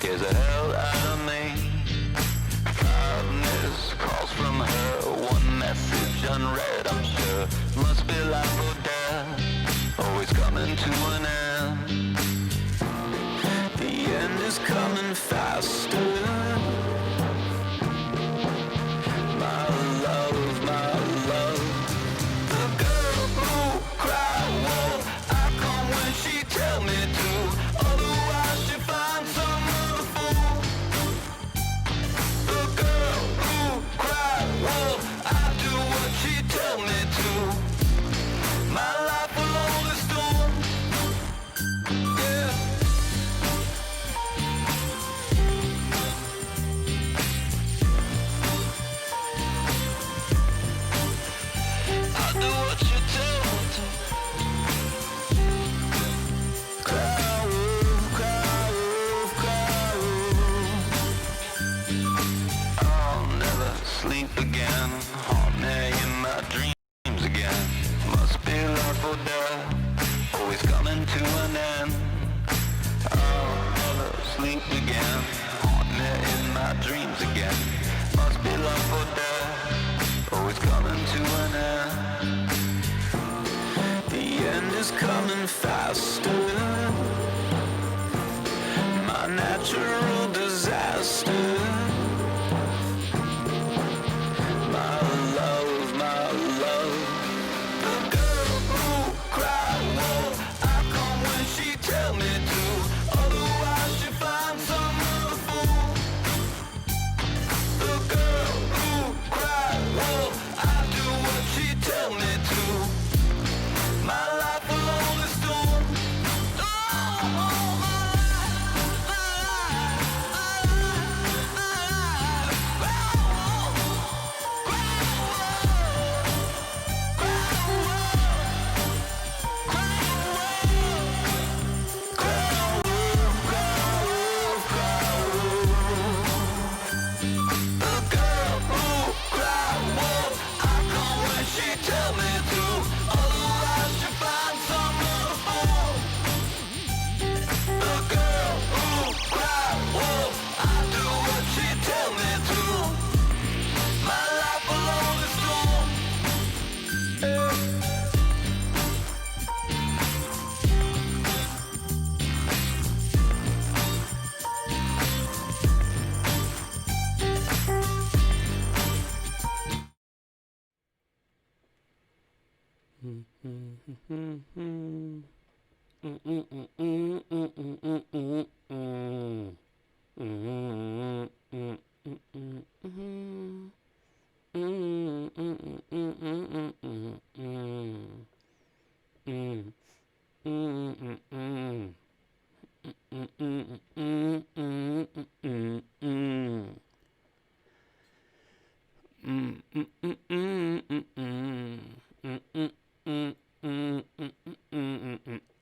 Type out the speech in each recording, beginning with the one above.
scares the hell out of me. 5 missed calls from her, 1 message unread, I'm sure. Must be life or death, always coming to an end. The end is coming faster. My love, my love. The girl who cried wolf, I come when she tell me to. Otherwise she finds some other fool. The girl who cried wolf, I do what she tell me to. My life will always storm. Yeah. I do what you tell me to. Cry wolf, cry wolf, cry wolf. I'll never sleep again, haunt me in my dreams again. Must be life or death, always coming to an end. I'll never sleep again, haunt me in my dreams again. Must be life or death, always coming to an end. The end is coming faster. My natural disaster. My love, my love. The girl who cried wolf, I come when she tell me to. Otherwise she finds some other fool. The girl who cried wolf, I do what she tell me to. My life will always storm. Oh, my life, my life, my life, my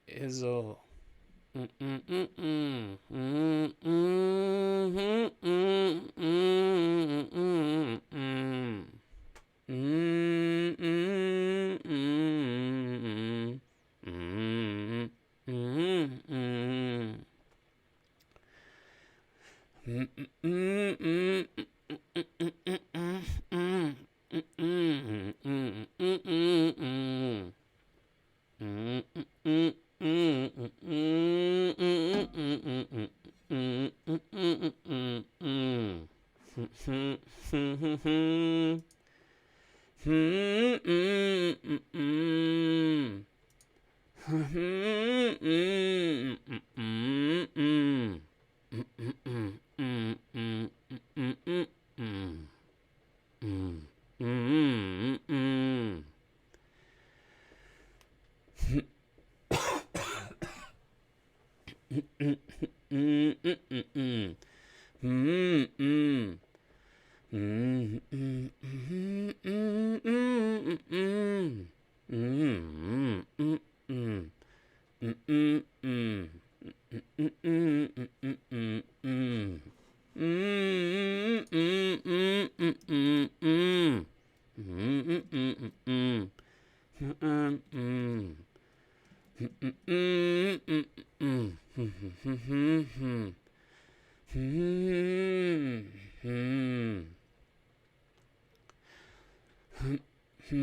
Izzo. Good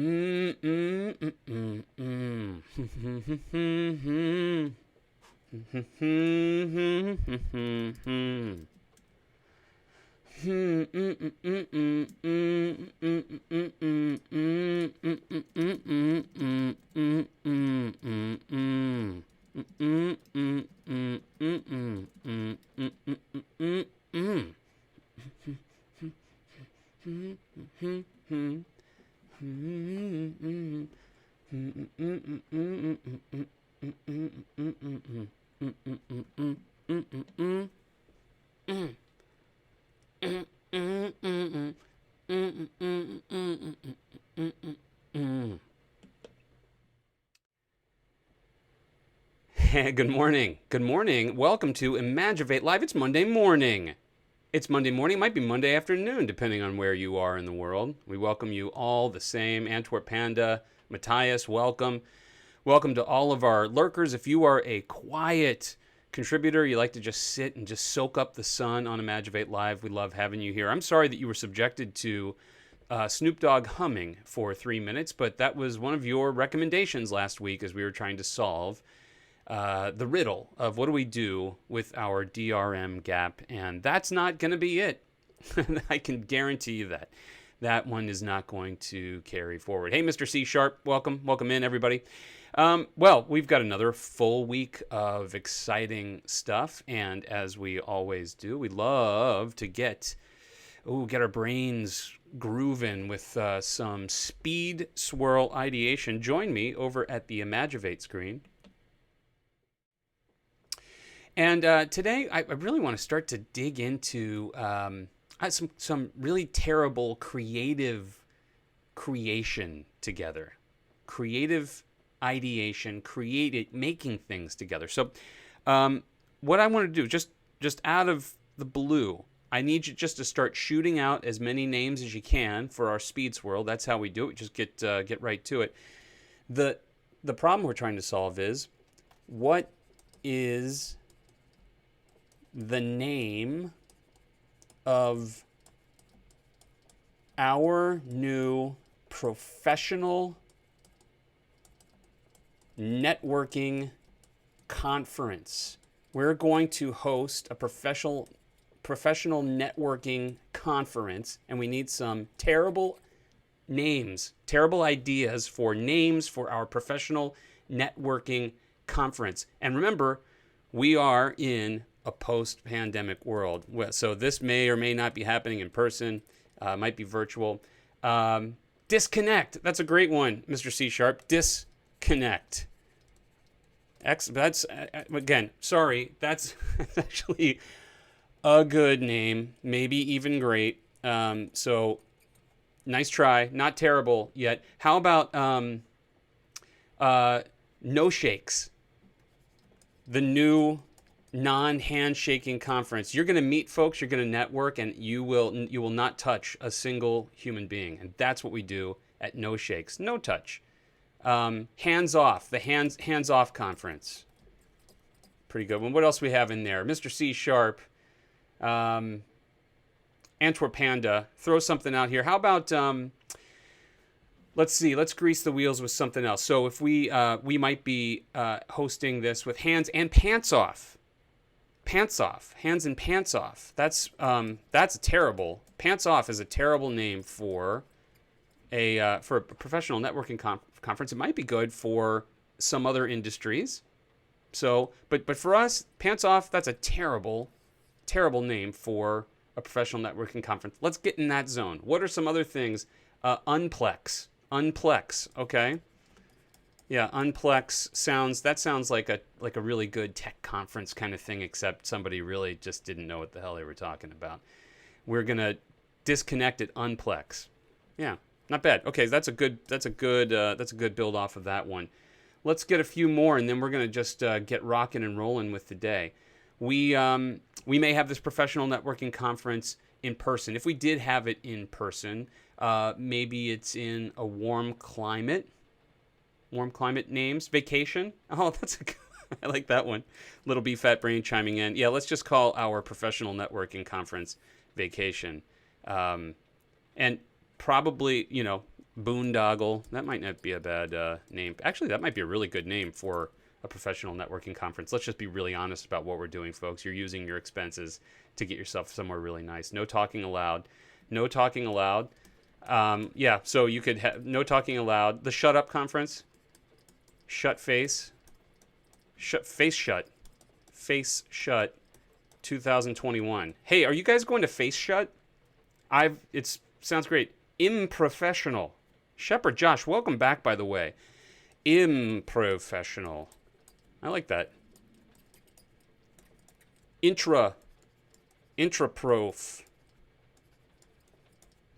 morning. Good morning. Welcome to Imagivate Live. It's Monday morning. It's Monday morning. It might be Monday afternoon, depending on where you are in the world. We welcome you all the same. Antwerp Panda, Matthias, welcome. Welcome to all of our lurkers. If you are a quiet contributor, you like to just sit and just soak up the sun on Imagivate Live, we love having you here. I'm sorry that you were subjected to Snoop Dogg humming for 3 minutes, but that was one of your recommendations last week as we were trying to solve the riddle of what do we do with our DRM gap, and that's not going to be it. I can guarantee you that. That one is not going to carry forward. Hey, Mr. C Sharp, welcome. Welcome in, everybody. Well, we've got another full week of exciting stuff, and as we always do, we love to get our brains grooving with some speed swirl ideation. Join me over at the Imagivate screen. And today, I really want to start to dig into some really terrible creative creation together. Creative ideation, making things together. So what I want to do, just out of the blue, I need you just to start shooting out as many names as you can for our speed swirl. That's how we do it. We just get right to it. The problem we're trying to solve is, what is the name of our new professional networking conference? We're going to host a professional networking conference, and we need some terrible names, terrible ideas for names for our professional networking conference. And remember, we are in a post-pandemic world. So this may or may not be happening in person, might be virtual. Disconnect. That's a great one, Mr. C Sharp. Disconnect. That's again, sorry, that's actually a good name, maybe even great. So nice try, not terrible yet. How about No Shakes? The new non-handshaking conference. You're going to meet folks, you're going to network, and you will not touch a single human being. And that's what we do at No Shakes. No touch. Hands off. The hands off conference. Pretty good one. What else we have in there? Mr. C Sharp. Antwerp Panda. Throw something out here. How about let's see. Let's grease the wheels with something else. So if we might be hosting this with hands and pants off. Pants off. Hands and pants off. That's terrible. Pants off is a terrible name for a professional networking conference. It might be good for some other industries. So, but for us, pants off. That's a terrible name for a professional networking conference. Let's get in that zone. What are some other things? Unplex. Okay. Yeah, Unplex sounds like a really good tech conference kind of thing, except somebody really just didn't know what the hell they were talking about. We're gonna disconnect at Unplex. Yeah, not bad. Okay, that's a good build off of that one. Let's get a few more, and then we're gonna just get rocking and rolling with the day. We may have this professional networking conference in person. If we did have it in person, maybe it's in a warm climate. Warm climate names. Vacation. Oh, I like that one. Little B Fat Brain chiming in. Yeah, let's just call our professional networking conference Vacation. And probably, Boondoggle. That might not be a bad name. Actually, that might be a really good name for a professional networking conference. Let's just be really honest about what we're doing, folks. You're using your expenses to get yourself somewhere really nice. No talking allowed. No talking allowed. Yeah, so you could have no talking allowed. The Shut Up Conference. Shut Face. Face Shut. Face Shut 2021. Hey, are you guys going to Face Shut? It sounds great. Improfessional. Shepherd Josh, welcome back, by the way. Improfessional. I like that. Intraprof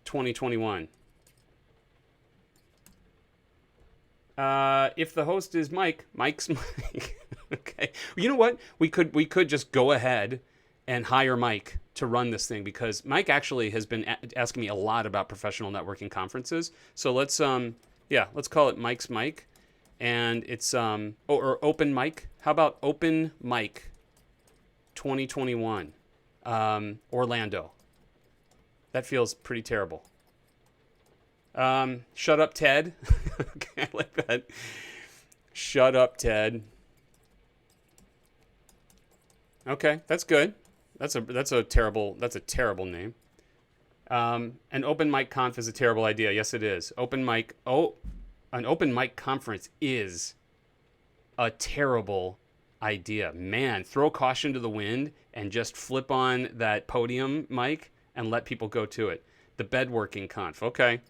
2021. If the host is Mike's Mike. Okay. You know what? We could just go ahead and hire Mike to run this thing, because Mike actually has been asking me a lot about professional networking conferences. So let's call it Mike's Mike, and it's or Open Mic. How about Open Mic 2021 Orlando? That feels pretty terrible. Shut Up Ted. Okay, I like that. Shut Up Ted. Okay, that's good. That's a terrible name. An open mic conf is a terrible idea. Yes, it is. An open mic conference is a terrible idea. Man, throw caution to the wind and just flip on that podium mic and let people go to it. The bedworking conf. Okay.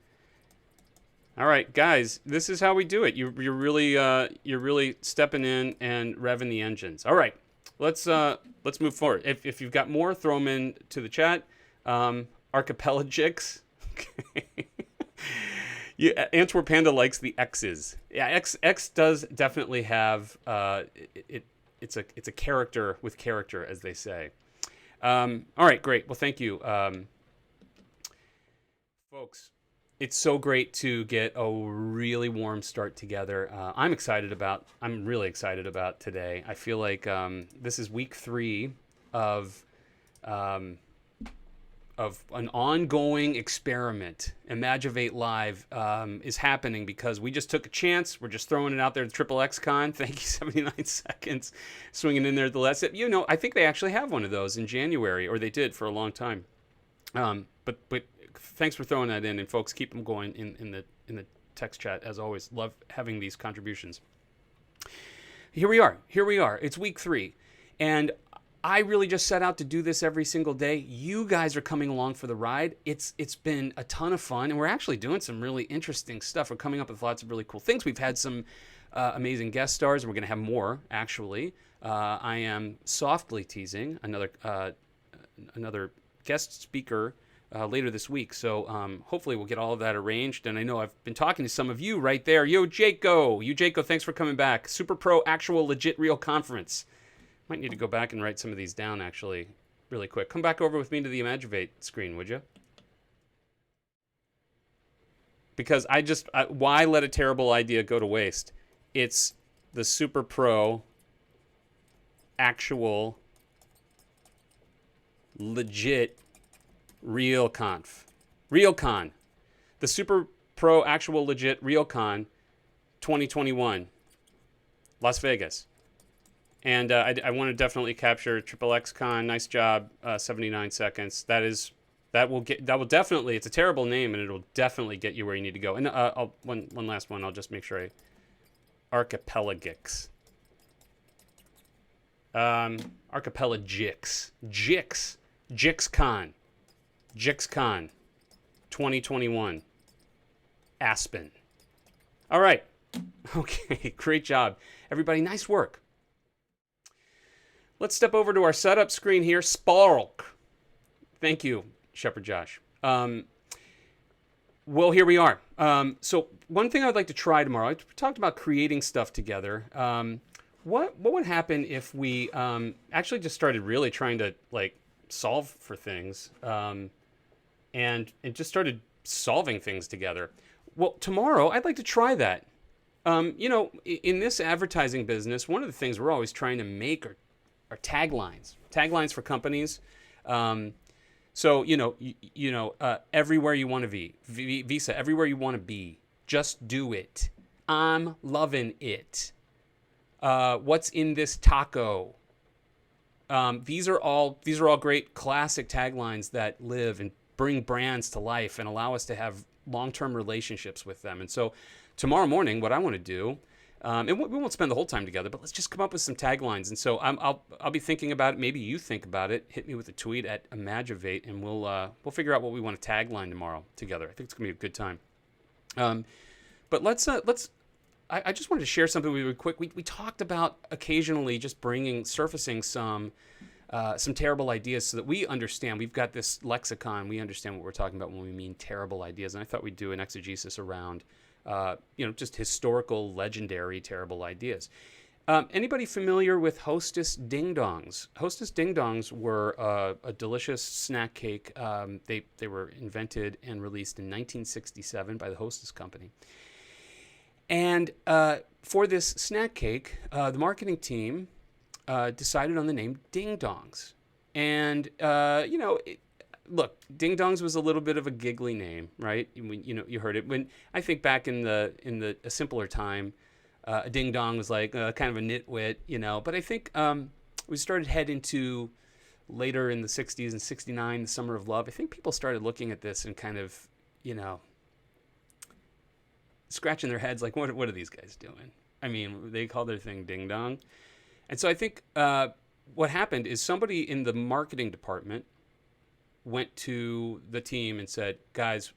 All right, guys, this is how we do it. You're really stepping in and revving the engines. All right. Let's move forward. If you've got more, throw them in to the chat. Archipelagics. Okay. Yeah, Antwerp Panda likes the X's. Yeah, X does definitely have it's a character with character, as they say. All right, great. Well, thank you, folks. It's so great to get a really warm start together. I'm really excited about today. I feel like this is week 3 of an ongoing experiment. Imagivate Live is happening because we just took a chance. We're just throwing it out there to XXXCon. Thank you, 79 seconds, swinging in there at the last. I think they actually have one of those in January, or they did for a long time. But thanks for throwing that in, and folks, keep them going in the text chat as always. Love having these contributions. Here we are. It's week 3, and I really just set out to do this every single day. You guys are coming along for the ride. It's been a ton of fun, and we're actually doing some really interesting stuff. We're coming up with lots of really cool things. We've had some amazing guest stars, and we're going to have more, actually. I am softly teasing another guest speaker later this week. So hopefully we'll get all of that arranged. And I know I've been talking to some of you right there. Yo, Jaco, thanks for coming back. Super Pro Actual Legit Real Conference. Might need to go back and write some of these down, actually, really quick. Come back over with me to the Imagivate screen, would you? Because why let a terrible idea go to waste? It's the Super Pro Actual Legit RealCon. The Super Pro Actual Legit RealCon 2021, Las Vegas. And I want to definitely capture XXXCon. Nice job, 79 seconds. That will definitely. It's a terrible name, and it'll definitely get you where you need to go. And one last one. I'll just make sure Archipelagics. Archipelagics. JixCon 2021. Aspen. All right. Okay. Great job, everybody. Nice work. Let's step over to our setup screen here. Spark. Thank you, Shepherd Josh. Well, here we are. So one thing I'd like to try tomorrow, I talked about creating stuff together. What would happen if we actually just started really trying to solve for things and just started solving things together? Well, tomorrow I'd like to try that. In this advertising business, one of the things we're always trying to make are taglines for companies. So everywhere you want to be, Visa, everywhere you want to be, just do it. I'm loving it. What's in this taco? These are all great classic taglines that live and bring brands to life and allow us to have long-term relationships with them. And so tomorrow morning, what I want to do, and we won't spend the whole time together, but let's just come up with some taglines. And so I'll be thinking about it. Maybe you think about it. Hit me with a tweet at Imagivate, and we'll figure out what we want to tagline tomorrow together. I think it's gonna be a good time. But let's. I just wanted to share something really quick. We talked about occasionally just surfacing some terrible ideas so that we understand. We've got this lexicon. We understand what we're talking about when we mean terrible ideas. And I thought we'd do an exegesis around, just historical, legendary, terrible ideas. Anybody familiar with Hostess Ding Dongs? Hostess Ding Dongs were a delicious snack cake. They were invented and released in 1967 by the Hostess Company. And for this snack cake, the marketing team decided on the name Ding Dongs. And, look, Ding Dongs was a little bit of a giggly name, right? You heard it. When I think back in a simpler time, a ding dong was like kind of a nitwit, But I think we started heading to later in the 60s and 69, the Summer of Love. I think people started looking at this and kind of, scratching their heads like, what are these guys doing? I mean, they call their thing ding dong. And so I think what happened is somebody in the marketing department went to the team and said, guys,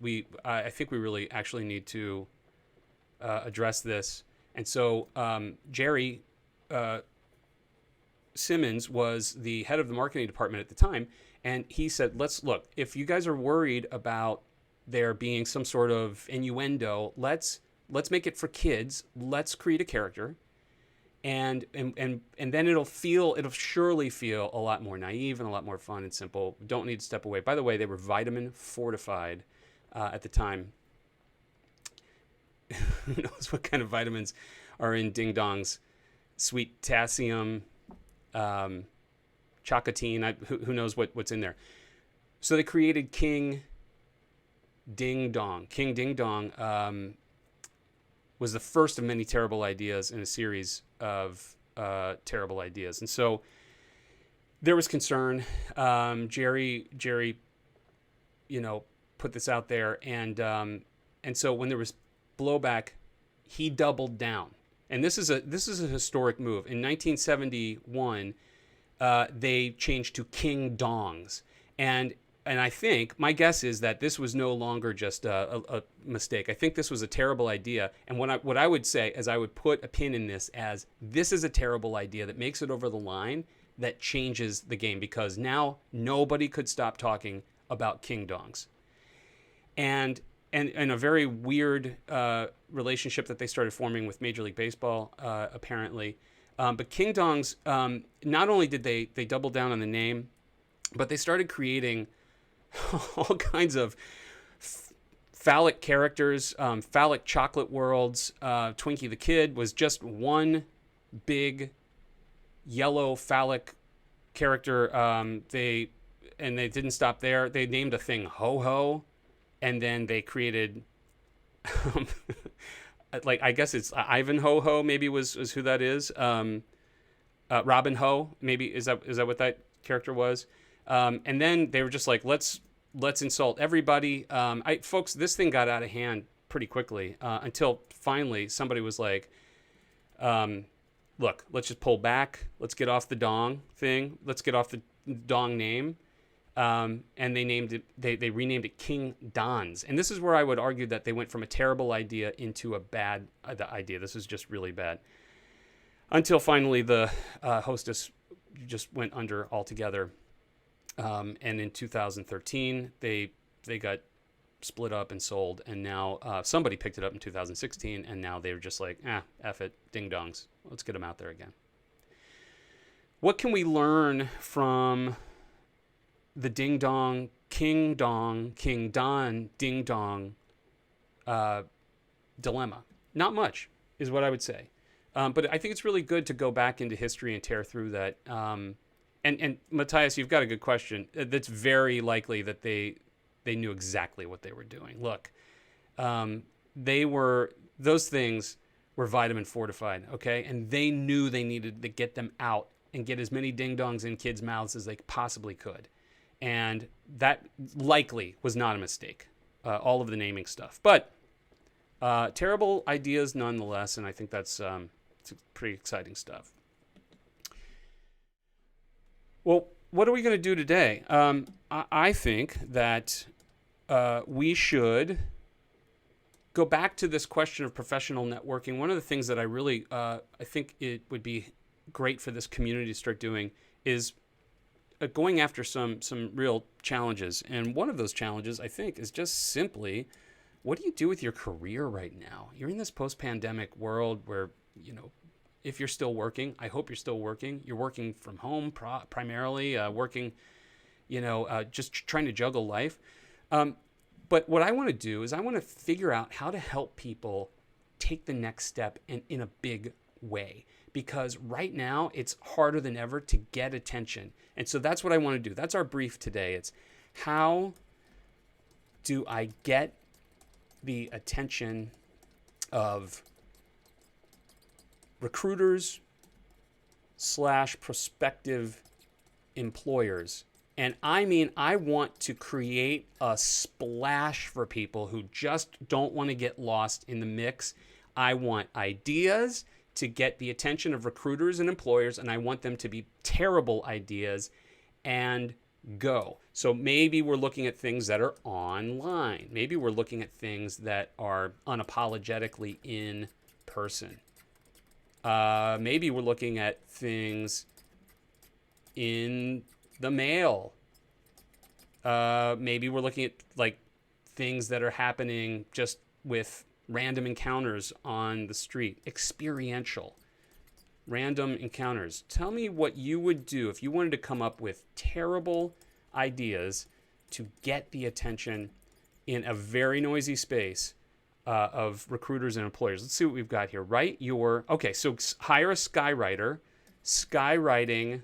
I think we really actually need to address this. And so Jerry Simmons was the head of the marketing department at the time. And he said, look, if you guys are worried about there being some sort of innuendo, let's make it for kids. Let's create a character, and then it'll surely feel a lot more naive and a lot more fun and simple. Don't need to step away. By the way, they were vitamin fortified at the time. Who knows what kind of vitamins are in Ding Dongs? Sweet potassium, chocotine. Who knows what's in there? So they created King Ding Dong. King Ding Dong was the first of many terrible ideas in a series of terrible ideas. And so there was concern. Jerry, put this out there. And so when there was blowback, he doubled down. And this is a historic move. In 1971, they changed to King Dongs. And I think, my guess is that this was no longer just a mistake. I think this was a terrible idea. And what I would say is I would put a pin in this as this is a terrible idea that makes it over the line, that changes the game, because now nobody could stop talking about King Dongs. And a very weird relationship that they started forming with Major League Baseball, apparently. But King Dongs, not only did they double down on the name, but they started creating all kinds of phallic characters, phallic chocolate worlds. Twinkie the Kid was just one big yellow phallic character. They didn't stop there. They named a thing Ho Ho, and then they created, I guess it's Ivanhoe maybe was who that is. Robin Ho, maybe is that what that character was? And then they were just like, let's insult everybody. Folks, this thing got out of hand pretty quickly until finally somebody was like, look, let's just pull back. Let's get off the dong thing. Let's get off the dong name. And they named it. They renamed it King Don's. And this is where I would argue that they went from a terrible idea into a bad idea. This is just really bad. Until finally the Hostess just went under altogether. And in 2013, they got split up and sold, and now somebody picked it up in 2016, and now they're just like, F it, Ding Dongs. Let's get them out there again. What can we learn from the Ding Dong, King Don, Ding Dong dilemma? Not much is what I would say. But I think it's really good to go back into history and tear through that And Matthias, you've got a good question. That's very likely that they knew exactly what they were doing. Look, those things were vitamin fortified, okay? And they knew they needed to get them out and get as many ding-dongs in kids' mouths as they possibly could. And that likely was not a mistake, all of the naming stuff. But terrible ideas nonetheless, and I think that's it's pretty exciting stuff. Well, what are we going to do today? I think that we should go back to this question of professional networking. One of the things that I really I think it would be great for this community to start doing is going after some real challenges. And one of those challenges, I think, is just simply, what do you do with your career right now? You're in this post-pandemic world where, if you're still working, I hope you're still working. You're working from home primarily, working, just trying to juggle life. But what I want to do is I want to figure out how to help people take the next step in a big way. Because right now it's harder than ever to get attention. And so that's what I want to do. That's our brief today. It's how do I get the attention of recruiters / prospective employers. And I mean, I want to create a splash for people who just don't want to get lost in the mix. I want ideas to get the attention of recruiters and employers, and I want them to be terrible ideas and go. So maybe we're looking at things that are online. Maybe we're looking at things that are unapologetically in person. Maybe we're looking at things in the mail. Maybe we're looking at things that are happening just with random encounters on the street. Experiential. Random encounters. Tell me what you would do if you wanted to come up with terrible ideas to get the attention in a very noisy space of recruiters and employers. Let's see what we've got here. So hire a skywriter. Skywriting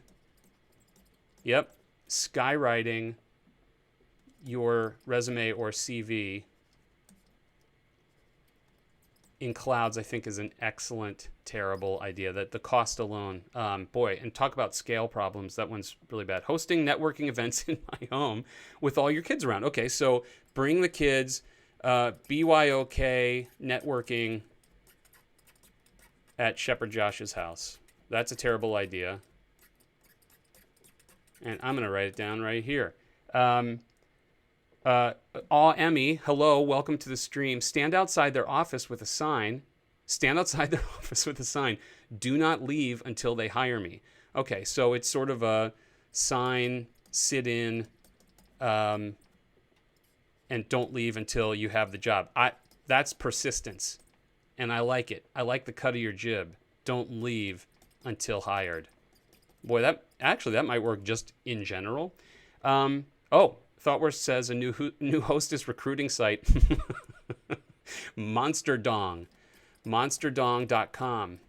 your resume or CV in clouds, I think, is an excellent, terrible idea. That the cost alone, and talk about scale problems. That one's really bad. Hosting networking events in my home with all your kids around. Okay, so bring the kids, BYOK networking at Shepherd Josh's house. That's a terrible idea. And I'm going to write it down right here. Emmy, hello, welcome to the stream. Stand outside their office with a sign. Do not leave until they hire me. Okay, so it's sort of a sign, sit in, and don't leave until you have the job. That's persistence, and I like it. I like the cut of your jib. Don't leave until hired. Boy, that might work just in general. ThoughtWorks says a new hostess recruiting site. monsterdong.com.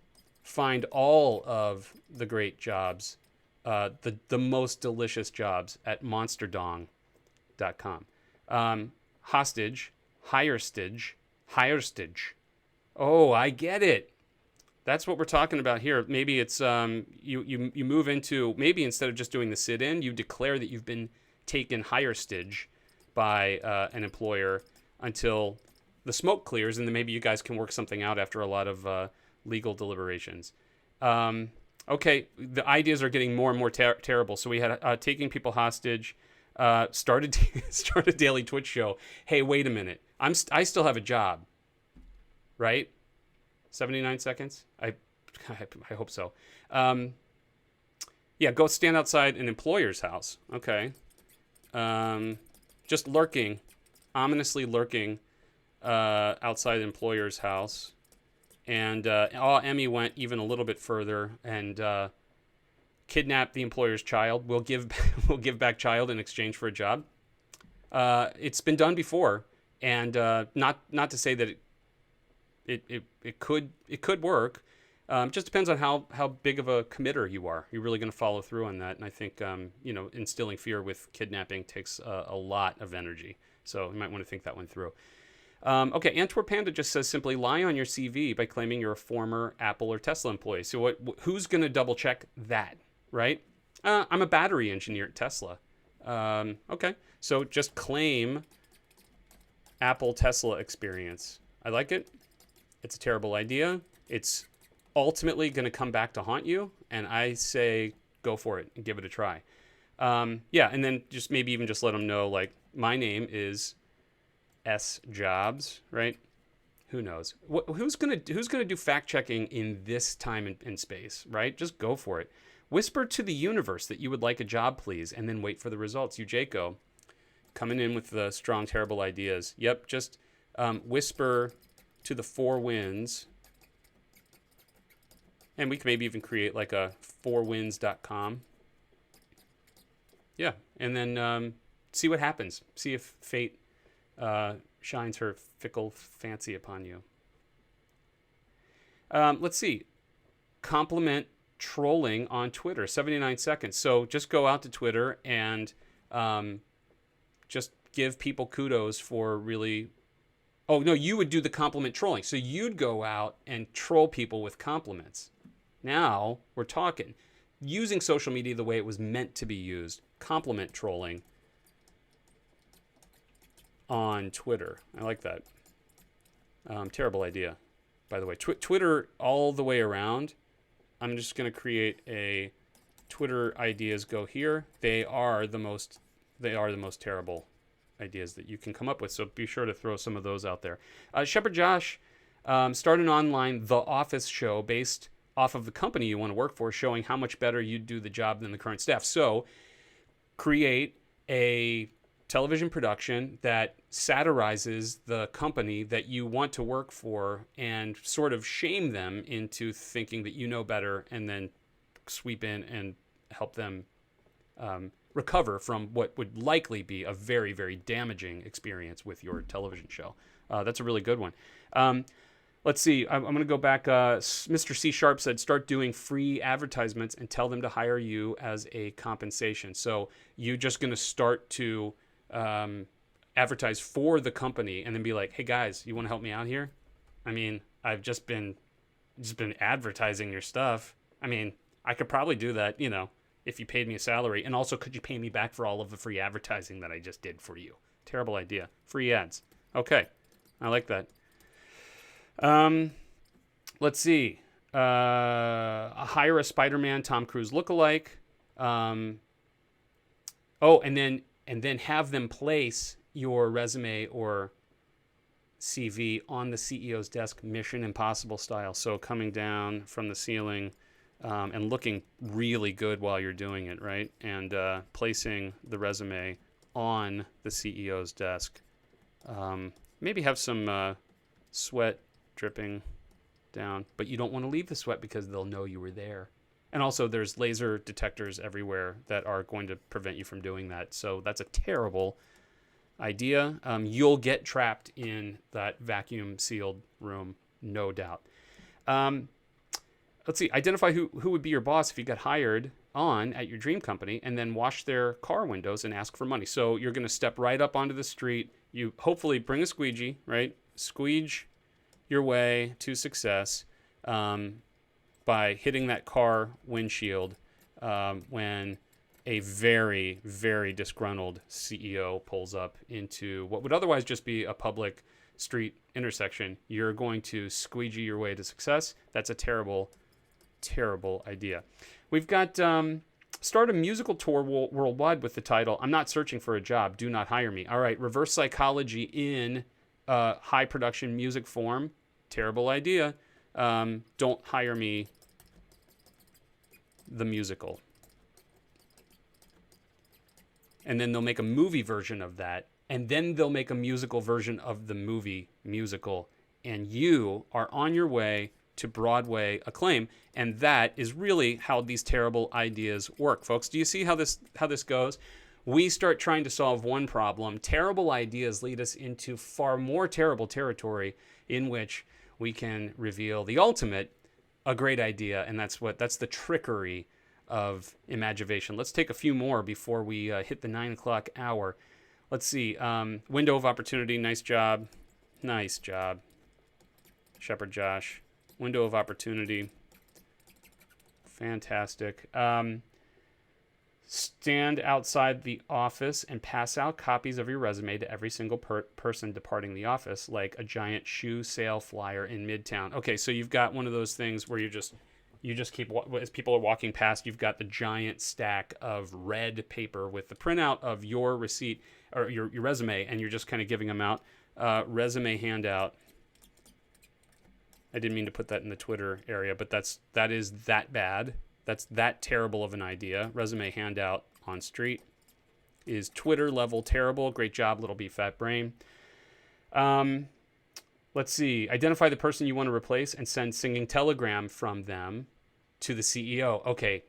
Find all of the great jobs, the most delicious jobs at monsterdong.com. Hostage, hirestage. Oh, I get it. That's what we're talking about here. Maybe it's you move into, maybe instead of just doing the sit-in, you declare that you've been taken hirestage by an employer until the smoke clears, and then maybe you guys can work something out after a lot of legal deliberations. Okay, the ideas are getting more and more terrible. So we had taking people hostage, start a daily Twitch show. Hey, wait a minute. I still have a job, right? 79 seconds? I hope so. Yeah, go stand outside an employer's house. Okay. Just lurking, ominously lurking outside the employer's house. And Emmy went even a little bit further and kidnapped the employer's child. We'll give back child in exchange for a job. It's been done before, and not to say that it could work. Just depends on how big of a committer you are. You're really going to follow through on that. And I think, instilling fear with kidnapping takes a lot of energy. So you might want to think that one through. Okay, Antwerp Panda just says simply lie on your CV by claiming you're a former Apple or Tesla employee. So who's going to double check that, right? I'm a battery engineer at Tesla. Okay, so just claim Apple Tesla experience. I like it. It's a terrible idea. It's ultimately going to come back to haunt you, and I say go for it and give it a try. And then just maybe even just let them know, like, my name is S Jobs, right? Who knows? Who's gonna do fact checking in this time and space, right? Just go for it. Whisper to the universe that you would like a job, please, and then wait for the results. You, Jaco, coming in with the strong, terrible ideas. Yep, just whisper to the four winds. And we can maybe even create like a fourwinds.com. Yeah, and then see what happens. See if fate shines her fickle fancy upon you. Let's see. Compliment trolling on Twitter, 79 seconds. So just go out to Twitter and just give people kudos for really... Oh, no, you would do the compliment trolling. So you'd go out and troll people with compliments. Now we're talking. Using social media the way it was meant to be used. Compliment trolling on Twitter. I like that. Terrible idea, by the way. Twitter all the way around. I'm just going to create a Twitter ideas go here. They are the most terrible ideas that you can come up with. So be sure to throw some of those out there. Shepherd Josh, start an online The Office show based off of the company you want to work for, showing how much better you do the job than the current staff. So create a television production that satirizes the company that you want to work for and sort of shame them into thinking that you know better, and then sweep in and help them recover from what would likely be a very, very damaging experience with your television show. That's a really good one. Let's see. I'm going to go back. Mr. C Sharp said, start doing free advertisements and tell them to hire you as a compensation. So you're just going to start to advertise for the company and then be like, hey guys, you want to help me out here? I mean, I've just been advertising your stuff. I mean, I could probably do that, if you paid me a salary. And also, could you pay me back for all of the free advertising that I just did for you? Terrible idea. Free ads. Okay. I like that. Let's see. Hire a Spider-Man Tom Cruise lookalike. And then have them place your resume or CV on the CEO's desk, Mission Impossible style. So coming down from the ceiling and looking really good while you're doing it, right? And placing the resume on the CEO's desk. Maybe have some sweat dripping down, but you don't want to leave the sweat because they'll know you were there. And also there's laser detectors everywhere that are going to prevent you from doing that. So that's a terrible idea. You'll get trapped in that vacuum sealed room, no doubt. Let's see, identify who would be your boss if you got hired on at your dream company, and then wash their car windows and ask for money. So you're going to step right up onto the street. You hopefully bring a squeegee, right? Squeege your way to success by hitting that car windshield when a very, very disgruntled CEO pulls up into what would otherwise just be a public street intersection. You're going to squeegee your way to success. That's a terrible, terrible idea. We've got start a musical tour worldwide with the title, I'm Not Searching for a Job, Do Not Hire Me. All right, reverse psychology in high production music form. Terrible idea. Don't hire me, the musical. And then they'll make a movie version of that. And then they'll make a musical version of the movie musical. And you are on your way to Broadway acclaim. And that is really how these terrible ideas work, folks. Do you see how this goes? We start trying to solve one problem. Terrible ideas lead us into far more terrible territory in which we can reveal the ultimate a great idea, and that's the trickery of Imagivation. Let's take a few more before we hit the 9 o'clock hour. Let's see. Window of opportunity. Nice job. Nice job, Shepherd Josh. Window of opportunity. Fantastic. Stand outside the office and pass out copies of your resume to every single person departing the office, like a giant shoe sale flyer in Midtown. Okay, so you've got one of those things where you just keep, as people are walking past, you've got the giant stack of red paper with the printout of your receipt or your resume, and you're just kind of giving them out. Resume handout. I didn't mean to put that in the Twitter area, but that is that bad. That's that terrible of an idea. Resume handout on street is Twitter level terrible. Great job, Little B Fat Brain. Let's see. Identify the person you want to replace and send singing telegram from them to the CEO. Okay,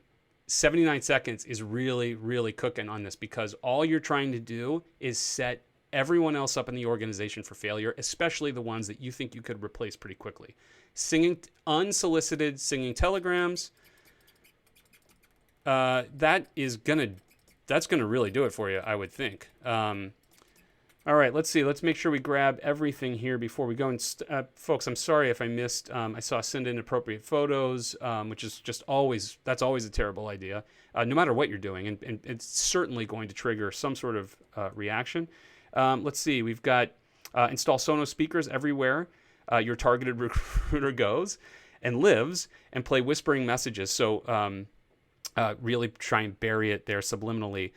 79 seconds is really, really cooking on this, because all you're trying to do is set everyone else up in the organization for failure, especially the ones that you think you could replace pretty quickly. Unsolicited singing telegrams. That's gonna really do it for you, I would think. All right, let's see. Let's make sure we grab everything here before we go. And folks, I'm sorry if I missed. I saw send inappropriate photos, which is that's always a terrible idea, no matter what you're doing, and it's certainly going to trigger some sort of reaction. Let's see. We've got install Sonos speakers everywhere your targeted recruiter goes and lives, and play whispering messages. So really try and bury it there subliminally.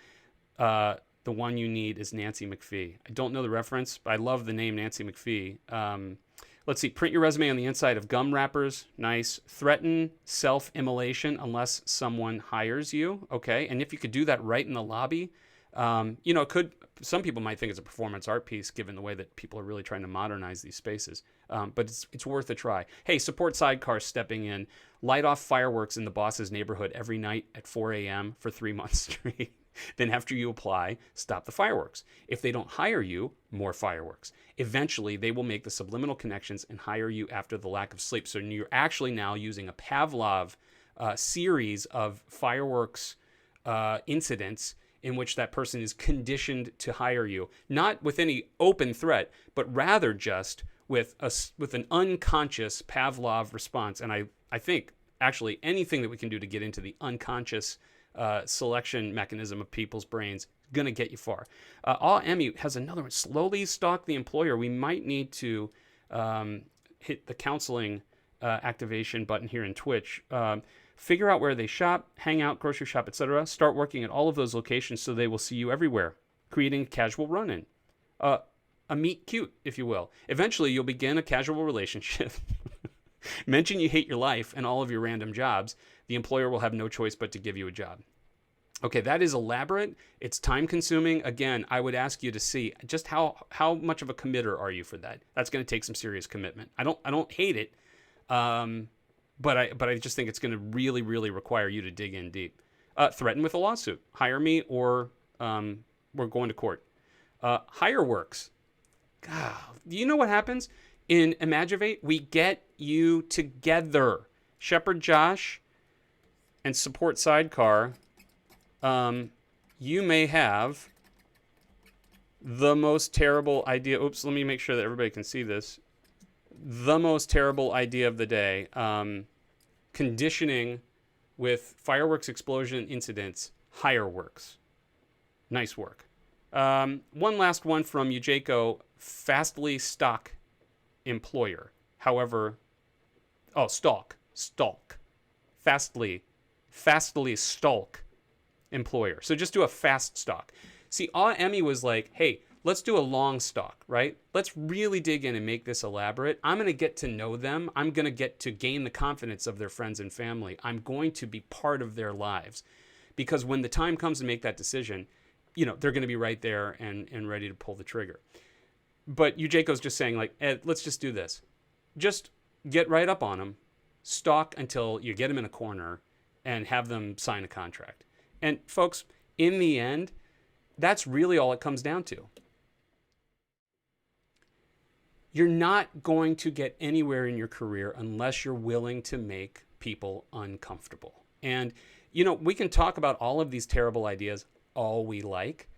The one you need is Nancy McPhee. I don't know the reference, but I love the name Nancy McPhee. Let's see. Print your resume on the inside of gum wrappers. Nice. Threaten self-immolation unless someone hires you. Okay. And if you could do that right in the lobby, some people might think it's a performance art piece, given the way that people are really trying to modernize these spaces. But it's worth a try. Hey, support sidecar stepping in. Light off fireworks in the boss's neighborhood every night at 4 a.m. for 3 months straight. Then after you apply, stop the fireworks. If they don't hire you, more fireworks. Eventually, they will make the subliminal connections and hire you after the lack of sleep. So you're actually now using a Pavlov series of fireworks incidents in which that person is conditioned to hire you, not with any open threat, but rather just with an unconscious Pavlov response. And I think actually anything that we can do to get into the unconscious selection mechanism of people's brains gonna get you far. Emmy has another one. Slowly stalk the employer. We might need to hit the counseling activation button here in Twitch. Figure out where they shop, hang out, grocery shop, etc. Start working at all of those locations so they will see you everywhere, creating a casual run-in. A meet cute, if you will. Eventually, you'll begin a casual relationship. Mention you hate your life and all of your random jobs. The employer will have no choice but to give you a job. Okay, that is elaborate. It's time-consuming. Again, I would ask you to see just how much of a committer are you for that. That's going to take some serious commitment. I don't hate it, but I just think it's going to really, really require you to dig in deep. Threaten with a lawsuit. Hire me, or we're going to court. Hire works. God, do you know what happens? In Imagivate, we get you together. Shepherd Josh and support sidecar, you may have the most terrible idea. Oops, let me make sure that everybody can see this. The most terrible idea of the day. Conditioning with fireworks explosion incidents. Hire works. Nice work. One last one from Ujako. Fastly stock employer. However, stalk. Fastly stalk employer. So just do a fast stalk. See, Emmy was like, hey, let's do a long stalk, right? Let's really dig in and make this elaborate. I'm going to get to know them. I'm going to get to gain the confidence of their friends and family. I'm going to be part of their lives. Because when the time comes to make that decision, they're going to be right there and ready to pull the trigger. But Ujako's just saying, like, Ed, let's just do this. Just get right up on them, stalk until you get them in a corner, and have them sign a contract. And folks, in the end, that's really all it comes down to. You're not going to get anywhere in your career unless you're willing to make people uncomfortable. And, we can talk about all of these terrible ideas all we like,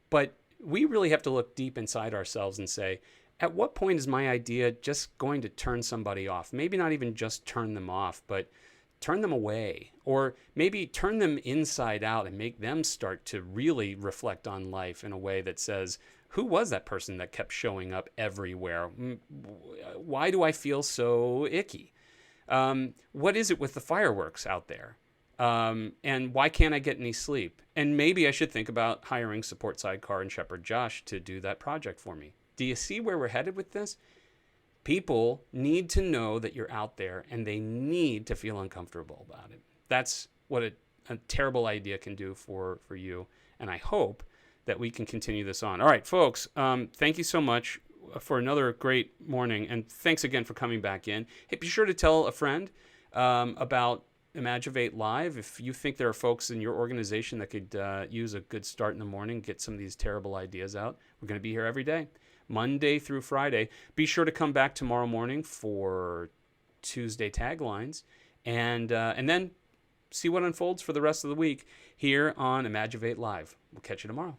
but we really have to look deep inside ourselves and say, at what point is my idea just going to turn somebody off? Maybe not even just turn them off, but turn them away, or maybe turn them inside out and make them start to really reflect on life in a way that says, who was that person that kept showing up everywhere? Why do I feel so icky? What is it with the fireworks out there? And why can't I get any sleep? And maybe I should think about hiring Support Sidecar and Shepherd Josh to do that project for me. Do you see where we're headed with this? People need to know that you're out there, and they need to feel uncomfortable about it. That's what a terrible idea can do for you. And I hope that we can continue this on. All right, folks, thank you so much for another great morning. And thanks again for coming back in. Hey, be sure to tell a friend about Imagivate Live. If you think there are folks in your organization that could use a good start in the morning, get some of these terrible ideas out, we're going to be here every day, Monday through Friday. Be sure to come back tomorrow morning for Tuesday taglines, and then see what unfolds for the rest of the week here on Imagivate Live. We'll catch you tomorrow.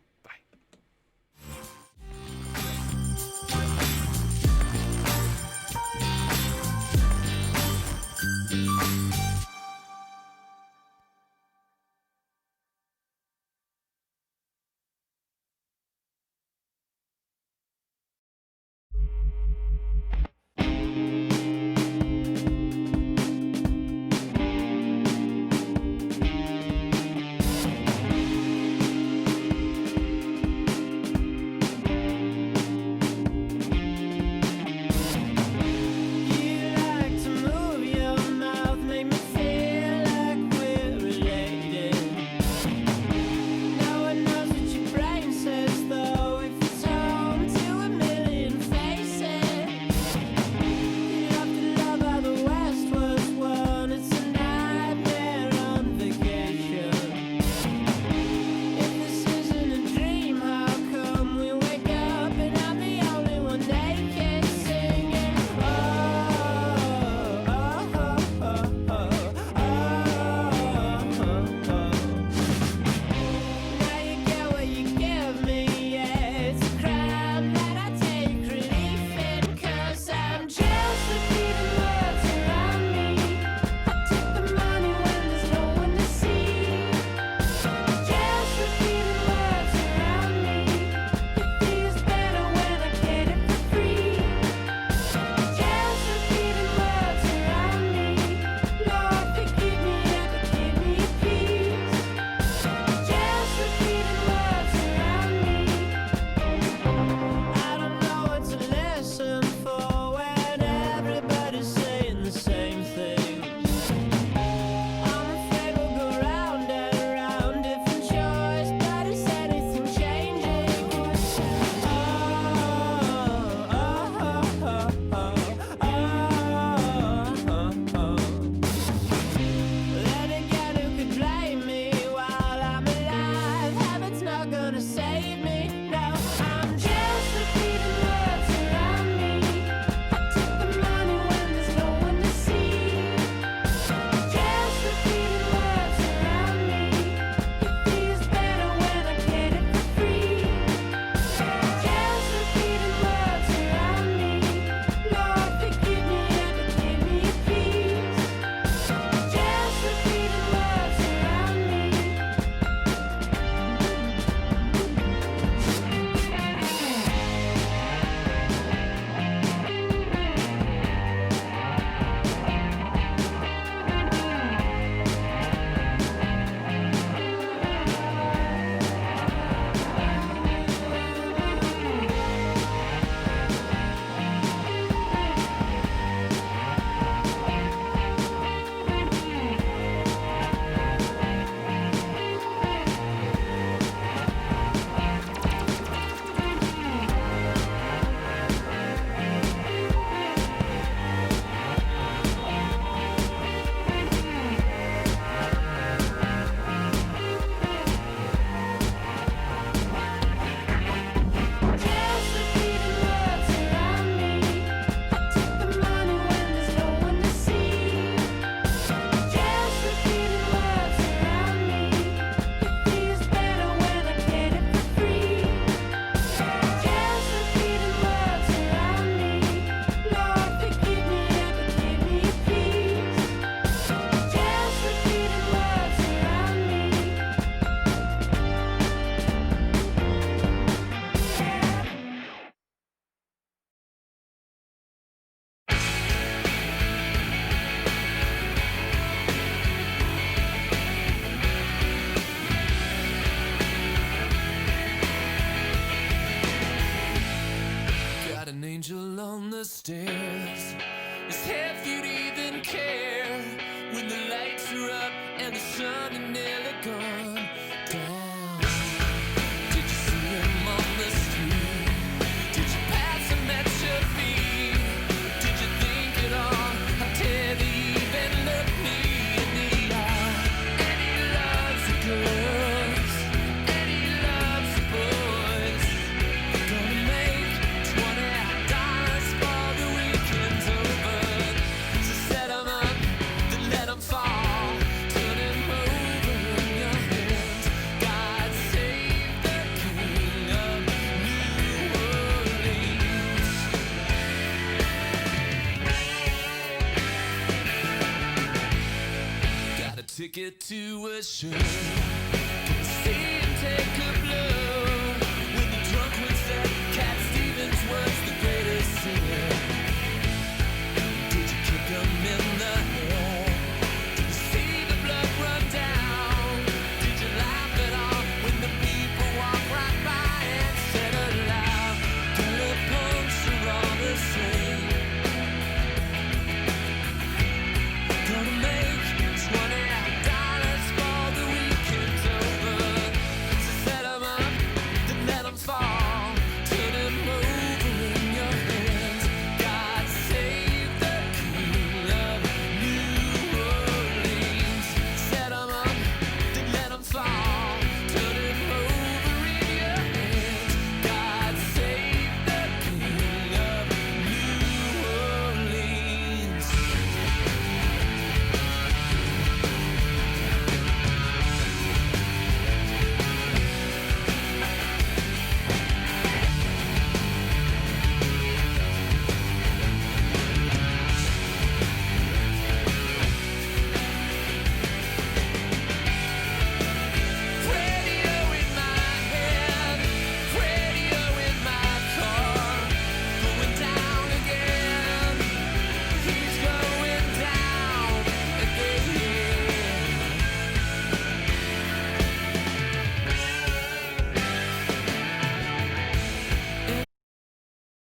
an angel on the stairs. Is half you'd even care when the lights are up and the sun is nearly gone down. Did you see him on the street? Did you pass him at your feet? Did you think at all how dare they even look me in the eye? And he loves the girls, and he loves the boys. They're gonna make $20 for the weekend's over. So set 'em up, then let 'em fall. Turn him over in your hands. God save the King of New Orleans. Got a ticket to a show. Gonna see him take a blow.